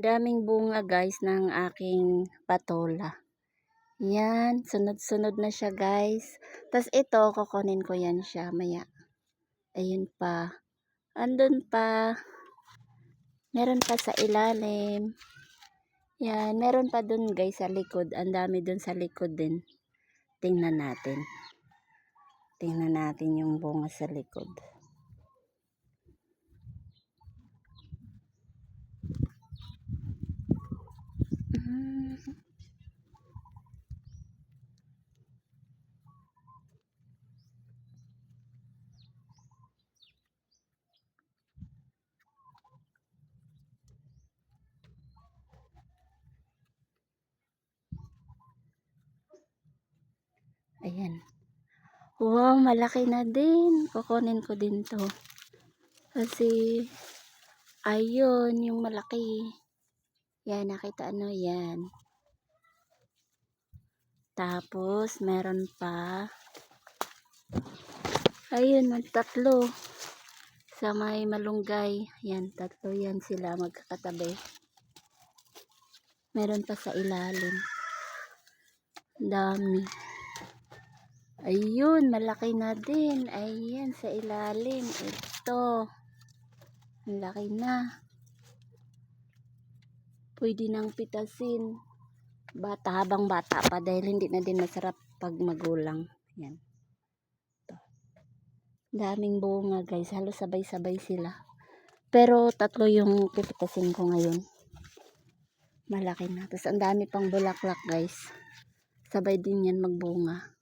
Daming bunga guys ng aking patola. Yan, sunod-sunod na siya guys. Tas ito, kukunin ko yan siya maya. Ayun pa. Andun pa. Meron pa sa ilalim. Yan, meron pa dun guys sa likod. Ang dami dun sa likod din. Tingnan natin. Tingnan natin yung bunga sa likod. Ayan. Wow, malaki na din. Kukunin ko din to. Kasi, ayun, yung malaki. Yan, nakita ano yan. Tapos, meron pa. Ayun, tatlo. Sa may malunggay. Yan, tatlo yan sila magkakatabi. Meron pa sa ilalim. Dami. Ayun, malaki na din. Ayan, sa ilalim. Ito. Malaki na. Pwede nang pitasin. Habang bata pa dahil hindi na din masarap pag magulang. Yan. Ito. Daming bunga guys. Halos sabay-sabay sila. Pero tatlo yung pipitasin ko ngayon. Malaki na. Tapos ang dami pang bulaklak guys. Sabay din yan magbunga.